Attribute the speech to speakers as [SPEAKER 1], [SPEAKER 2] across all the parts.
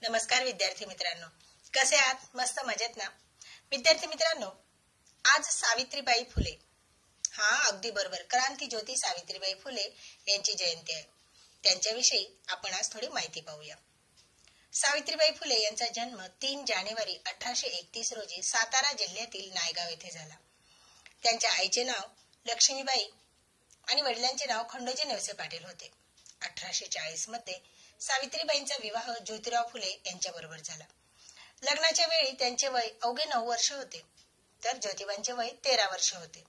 [SPEAKER 1] नमस्कार विद्यार्थी मित्रांनो, कसे आहात? मस्त मजेत ना? विद्यार्थी मित्रांनो, आज सावित्रीबाई फुले, अगदी बरोबर, क्रांती ज्योती सावित्रीबाई फुले यांची जयंती आहे. त्यांच्याविषयी आपण आज थोडी माहिती पाहूया. सावित्रीबाई फुले यांचा जन्म 3 जानेवारी 1831 रोजी सातारा जिल्ह्यातील नायगाव येथे झाला. त्यांच्या आईचे नाव लक्ष्मीबाई आणि वडिलांचे नाव खंडोजी नेवसे पाटील होते. 1840 मध्ये सावित्रीबाईंचा विवाह ज्योतिराव फुले यांच्याबरोबर झाला. लग्नाच्या वेळी त्यांचे वय अवघे 9 वर्ष होते, तर ज्योतिबांचे वय 13 वर्ष होते.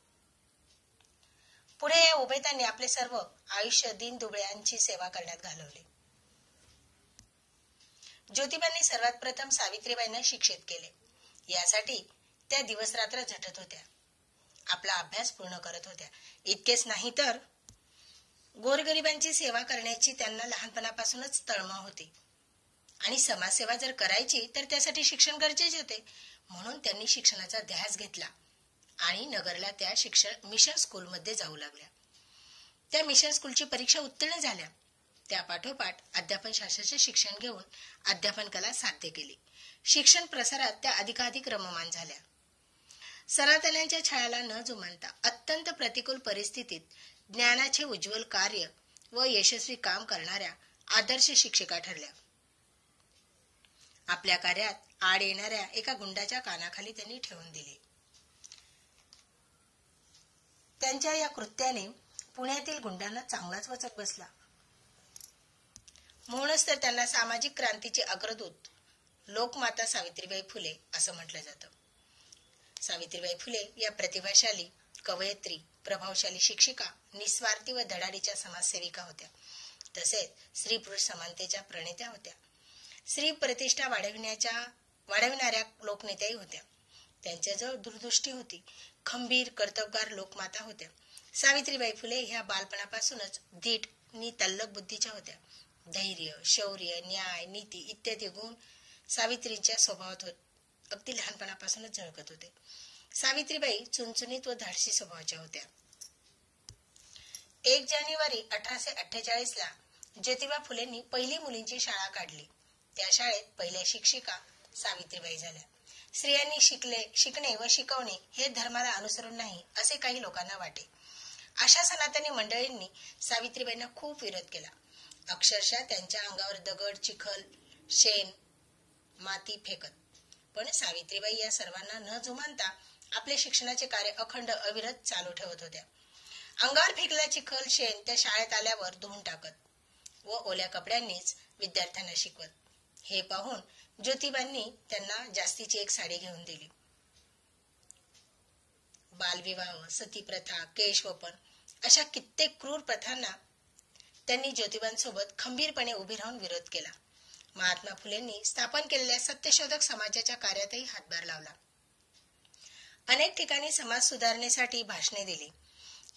[SPEAKER 1] पुढे या उभयतांनी आपले सर्व आयुष्य दीनदुबळ्यांची सेवा करण्यात घालवले. ज्योतिबांनी सर्वात प्रथम सावित्रीबाईंना शिक्षित केले. यासाठी त्या दिवस रात्र झटत होत्या, आपला अभ्यास पूर्ण करत होत्या. इतकेच नाही तर गोरगरिबांची सेवा करण्याची त्यांना लहानपणापासूनच तळमळ होती आणि समाजसेवा जर करायची तर त्यासाठी शिक्षण गरजेचे होते. म्हणून त्यांनी शिक्षणाचा ध्यास घेतला आणि नगरला त्या मिशन स्कूलमध्ये जाऊ लागल्या. त्या मिशन स्कूलची परीक्षा उत्तीर्ण झाल्या. त्या पाठोपाठ अध्यापन शास्त्राचे शिक्षण घेऊन अध्यापन कला साध्य केली. शिक्षण प्रसारात त्या अधिकाधिक रममाण झाल्या. सनातन्यांच्या छळाला न जुमानता अत्यंत प्रतिकूल परिस्थितीत ज्ञानाचे उज्ज्वल कार्य व यशस्वी काम करणाऱ्या आदर्श शिक्षिका ठरल्या. आपल्या कार्यात आड येणाऱ्या एका गुंडाच्या कानाखाली त्यांनी ठेवून दिले. त्यांच्या या कृत्याने पुण्यातील गुंडांना चांगलाच वचक बसला. म्हणूनच तर त्यांना सामाजिक क्रांतीचे अग्रदूत लोकमाता सावित्रीबाई फुले असं म्हटलं जातं. सावित्रीबाई फुले या प्रतिभाशाली कवयित्री, प्रभावशाली शिक्षिका, निस्वार्थी व धडाडीच्या समाजसेविका होत्या. तसेच स्त्री पुरुष समानतेच्या प्रणेत्या होत्या. स्त्री प्रतिष्ठा वाढविणाऱ्या लोकनेत्याही होत्या. त्यांच्याजवळ दूरदृष्टी होती. खंबीर कर्तबगार लोकमाता होत्या. सावित्रीबाई फुले ह्या बालपणापासूनच धीट आणि तल्लख बुद्धीच्या होत्या. धैर्य, शौर्य, न्याय, नीती इत्यादी गुण सावित्रींच्या स्वभावात अगदी लहानपणापासूनच झळकत होते. सावित्रीबाई चुणचुणीत व धाडसी स्वभावाच्या होत्या. 1 जानेवारी 1848 ला ज्योतिबा फुलेंनी पहिली मुलींची शाळा काढली. त्या शाळेत पहिल्या शिक्षिका सावित्रीबाई झाल्या. स्त्रियांनी शिकणे व शिकवणे हे धर्माला अनुसरून नाही असे काही लोकांना वाटे. अशा सनातनी मंडळींनी सावित्रीबाईंना खूप विरोध केला. अक्षरशः त्यांच्या अंगावर दगड, चिखल, शेण, माती फेकत. पण सावित्रीबाई या सर्वांना न जुमानता आपले शिक्षणाचे कार्य अखंड अविरत चालू ठेवत होत्या. अंगावर फेकलेला चिखल, शेण त्या शाळेत आल्यावर धुवून टाकत व ओल्या कपड्यांनीच विद्यार्थ्यांना शिकवत. हे पाहून ज्योतिबांनी त्यांना जास्तीची एक साडी घेऊन दिली. बालविवाह, सतीप्रथा, केशवपन अशा कित्येक क्रूर प्रथांना त्यांनी ज्योतिबांसोबत खंबीरपणे उभे राहून विरोध केला. महात्मा फुलेंनी स्थापन केलेल्या सत्यशोधक समाजाच्या कार्यातही हातभार लावला. अनेक ठिकाणी समाज सुधारणेसाठी भाषणे दिली.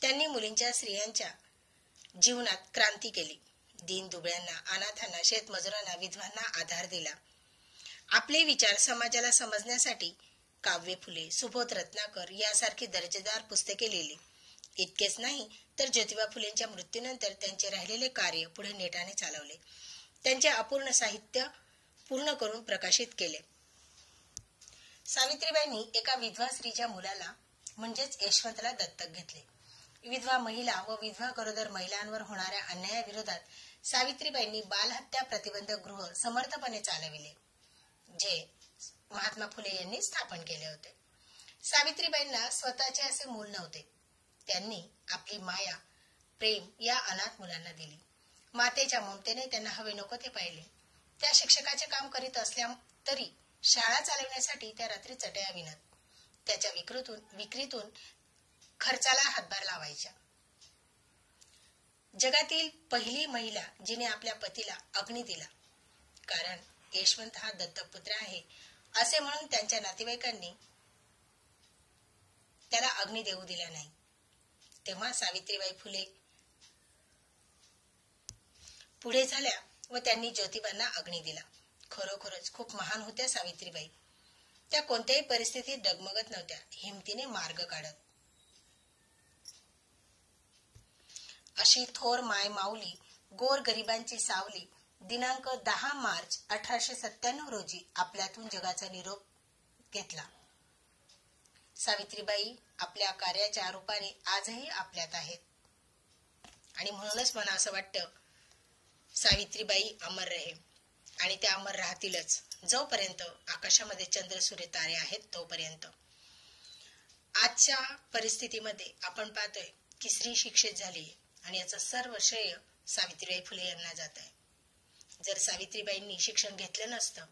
[SPEAKER 1] त्यांनी मुलींच्या, स्त्रियांच्या जीवनात क्रांती केली. दीनदुबळ्यांना, अनाथांना, शेतमजुरांना, विधवांना आधार दिला. आपले विचार समाजाला समजण्यासाठी काव्य फुले, सुबोध रत्नाकर यासारखी दर्जेदार पुस्तके लिहिली. इतकेच नाही तर ज्योतिबा फुलेंच्या मृत्यूनंतर त्यांचे राहिलेले कार्य पुढे नेटाने चालवले. त्यांचे अपूर्ण साहित्य पूर्ण करून प्रकाशित केले. सावित्रीबाईंनी एका विधवा स्त्रीच्या मुलाला म्हणजेच यशवंतला दत्तक घेतले. विधवा महिला व विधवा गरोदर महिलांवर होणाऱ्या अन्यायाविरोधात सावित्रीबाईंनी बालहत्या प्रतिबंधक गृह समर्थपणे चालविले, जे महात्मा फुले यांनी स्थापन केले होते. सावित्रीबाईंना स्वतःचे असे मूल नव्हते. त्यांनी आपली माया, प्रेम या अनाथ मुलांना दिली. मातेच्या ममतेने त्यांना हवे नको ते पाहिले. त्या शिक्षकाचे काम करीत असल्या तरी शाळा चालवण्यासाठी त्या रात्री चटया विणत. त्याच्या विक्रीतून खर्चाला हातभार लावायच्या. जगातील पहिली महिला जिने आपल्या पतीला अग्नी दिला, कारण यशवंत हा दत्तकपुत्र आहे असे म्हणून त्यांच्या नातेवाईकांनी त्याला अग्नी देऊ दिला नाही. तेव्हा सावित्रीबाई फुले पुढे झाल्या व त्यांनी ज्योतिबांना अग्नी दिला. खरोखरच खूप महान होत्या सावित्रीबाई. त्या कोणत्याही परिस्थितीत डगमगत नव्हत्या. हिमतीने मार्ग काढत. अशी थोर माय माऊली गोर गरिबांची सावली दिनांक 10 मार्च 1897 रोजी आपल्यातून जगाचा निरोप घेतला. सावित्रीबाई आपल्या कार्याच्या रूपाने आजही आपल्यात आहेत आणि म्हणूनच मला असं वाटतं सावित्रीबाई अमर रहे आणि त्या अमर राहतीलच जोपर्यंत आकाशामध्ये चंद्र सूर्य तारे आहेत तोपर्यंत. आजच्या परिस्थितीमध्ये आपण पाहतोय की स्त्री शिक्षित झाली आणि याचं सर्व श्रेय सावित्रीबाई फुले यांना जात आहे. जर सावित्रीबाईंनी शिक्षण घेतलं नसतं,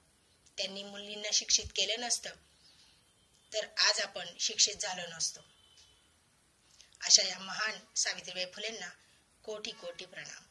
[SPEAKER 1] त्यांनी मुलींना शिक्षित केलं नसतं, तर आज आपण शिक्षित झालो नसतो. अशा या महान सावित्रीबाई फुलेंना कोटी कोटी प्रणाम.